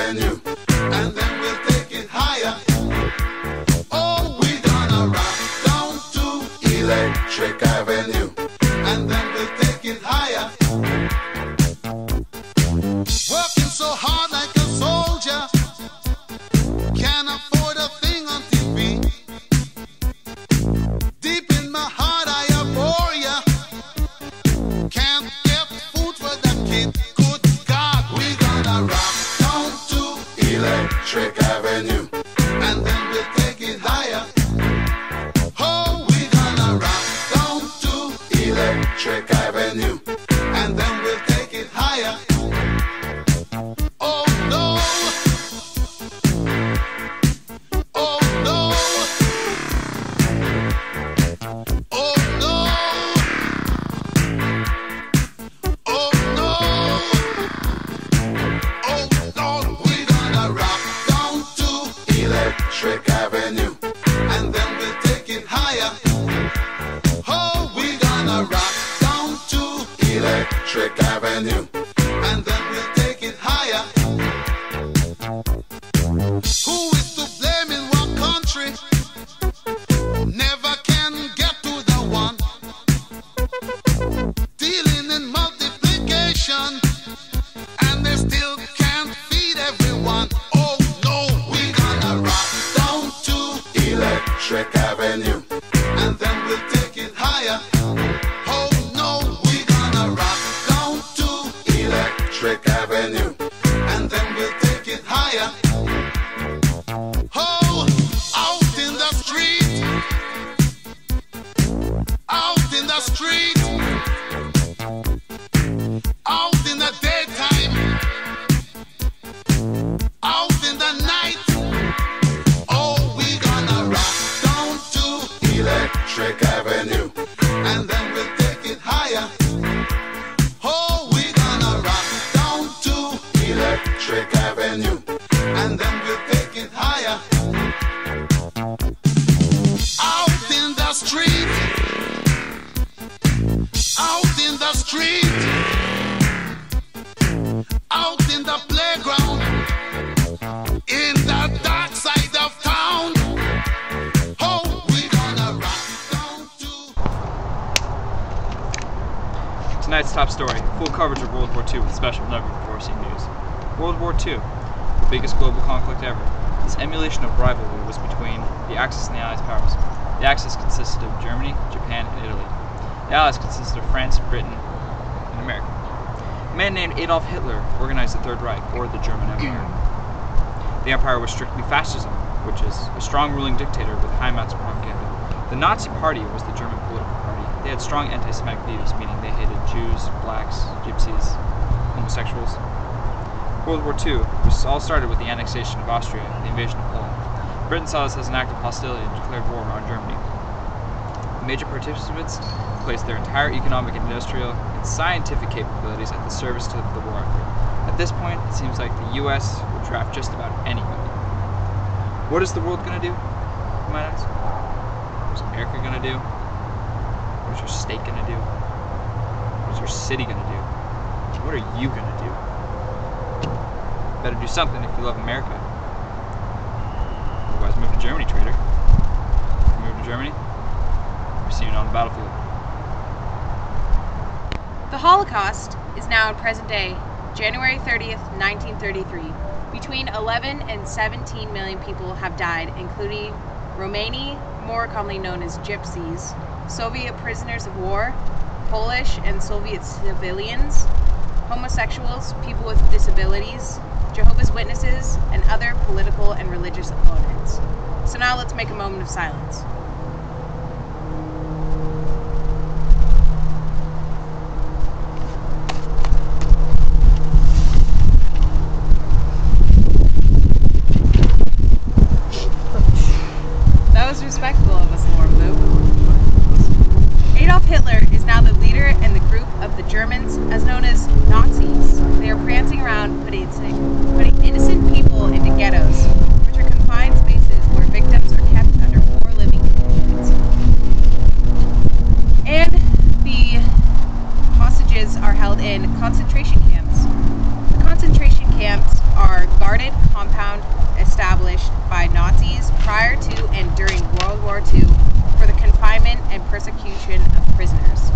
Avenue, and then we'll take it higher. Oh, we're gonna rock down to Electric Avenue, and then we'll take it higher. Working so hard like a soldier, can't afford a thing on TV. Deep in my heart I abhor ya, can't get food for that kid. Good God, we gonna rock down to Electric Avenue, and then we'll take it higher. Oh, we gonna rock down to Electric Avenue, and then we'll take it higher. Oh no, oh no, oh no, oh no, oh Lord, we're gonna rock down to Electric Avenue, and then we'll take it higher. Oh, we're gonna rock down to Electric Avenue, and then we'll take it higher. Who is to blame in what country? Never can get to the one. Dealing in multiplication, and they still can't feed everyone. Oh no, we gonna rock down to Electric Avenue, and then we'll take it higher. Oh no, we gonna rock down to Electric Avenue, and then we'll take it higher. Oh, out in the street, out in the street, out in the daytime, out in the night. Oh, we gonna rock down to Electric Avenue, and then we'll take it higher. Oh, we gonna rock down to Electric Avenue, and then we'll take it higher. Out in the street, out in the street, out in the playground, in the dark side of town. Oh, we gonna rock down to. Tonight's top story, full coverage of World War II with special never before seen news. World War II, the biggest global conflict ever. This emulation of rivalry was between the Axis and the Allies powers. The Axis consisted of Germany, Japan, and Italy. The Allies consisted of France, Britain, and America. A man named Adolf Hitler organized the Third Reich, or the German Empire. The empire was strictly fascism, which is a strong ruling dictator with high amounts of propaganda. The Nazi Party was the German political party. They had strong anti-Semitic views, meaning they hated Jews, blacks, gypsies, homosexuals. World War II, which all started with the annexation of Austria and the invasion of Poland. Britain saw this as an act of hostility and declared war on Germany. The major participants placed their entire economic, industrial, and scientific capabilities at the service to the war effort. At this point, it seems like the U.S. would draft just about anybody. What is the world going to do, you might ask? What is America going to do? What is your state going to do? What is your city going to do? What are you going to do? Better do something if you love America. Otherwise, move to Germany, traitor. If you move to Germany, we're seeing you on the battlefield. The Holocaust is now in present day, January 30th, 1933. Between 11 and 17 million people have died, including Romani, more commonly known as Gypsies, Soviet prisoners of war, Polish and Soviet civilians, homosexuals, people with disabilities, Jehovah's Witnesses, and other political and religious opponents. So now let's make a moment of silence. That was respectful of us, Lauren Blue. Adolf Hitler is now the leader and the group of the Germans, as known as Nazis. They are prancing around putting innocent people into ghettos, which are confined spaces where victims are kept under poor living conditions. And the hostages are held in concentration camps. The concentration camps are are guarded compound established by Nazis prior to and during World War II for the confinement and persecution of prisoners.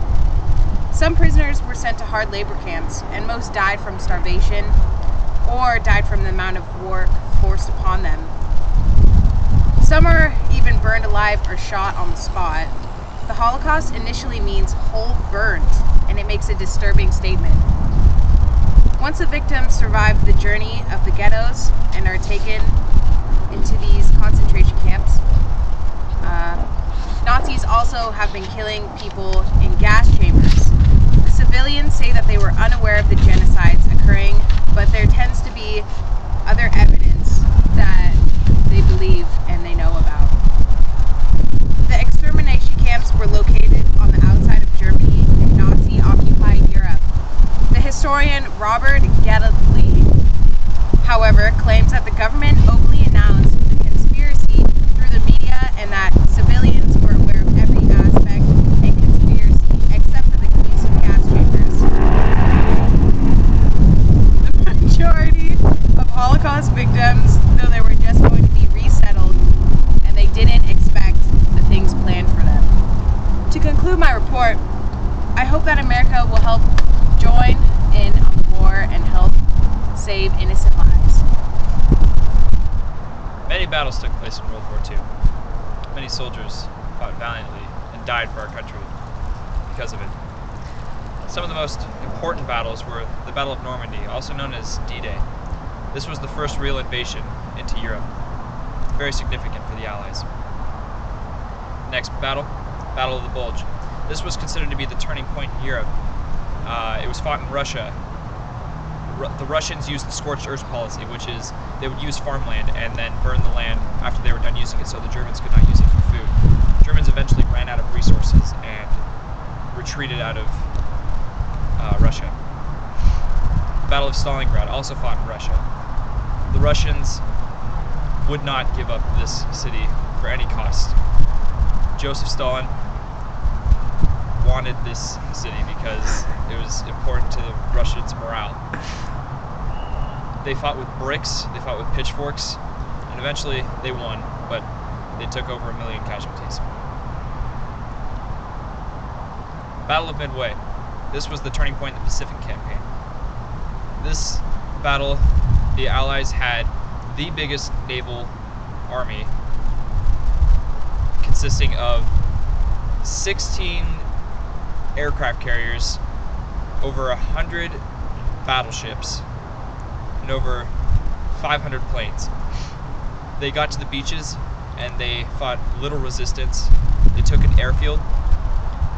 Some prisoners were sent to hard labor camps, and most died from starvation or died from the amount of work forced upon them. Some are even burned alive or shot on the spot. The Holocaust initially means whole burnt, and it makes a disturbing statement. Once the victims survive the journey of the ghettos and are taken into these concentration camps, Nazis also have been killing people in gas chambers. The civilians say that they were unaware of the genocides occurring, but there tends to be other evidence that they believe and they know about. The extermination camps were located on the outside of Germany in Nazi-occupied Europe. The historian Robert Gadley, however, claims that the government openly announced the conspiracy through the media and that civilians were aware of every aspect and conspiracy except for the use of gas chambers. The majority of Holocaust victims, though they were just going to be resettled, and they didn't expect the things planned for them. To conclude my report, I hope that America will help join in on the war and help save innocent lives. Many battles took place in World War II. Many soldiers fought valiantly and died for our country because of it. Some of the most important battles were the Battle of Normandy, also known as D-Day. This was the first real invasion into Europe, very significant for the Allies. Next battle, Battle of the Bulge. This was considered to be the turning point in Europe. It was fought in Russia. The Russians used the scorched earth policy, which is they would use farmland and then burn the land after they were done using it so the Germans could not use it for food. Germans eventually ran out of resources and retreated out of Russia. The Battle of Stalingrad, also fought in Russia. The Russians would not give up this city for any cost. Joseph Stalin wanted this city because it was important to the Russians' morale. They fought with bricks, they fought with pitchforks, and eventually they won, but they took over 1 million casualties. Battle of Midway. This was the turning point in the Pacific Campaign. This battle, the Allies had the biggest naval army, consisting of 16 aircraft carriers, over 100 battleships, and over 500 planes. They got to the beaches and they fought little resistance. They took an airfield,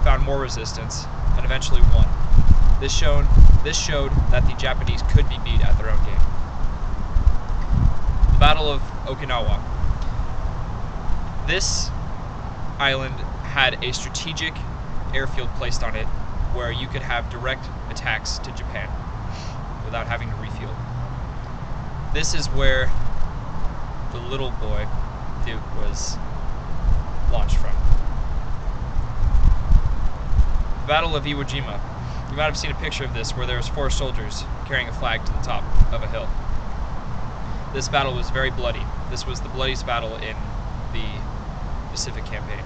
found more resistance, and eventually won. This showed that the Japanese could be beat at their own game. The Battle of Okinawa. This island had a strategic airfield placed on it where you could have direct attacks to Japan without having to refuel. This is where the little boy, Duke, was launched from. The Battle of Iwo Jima. You might have seen a picture of this where there was 4 soldiers carrying a flag to the top of a hill. This battle was very bloody. This was the bloodiest battle in the Pacific Campaign.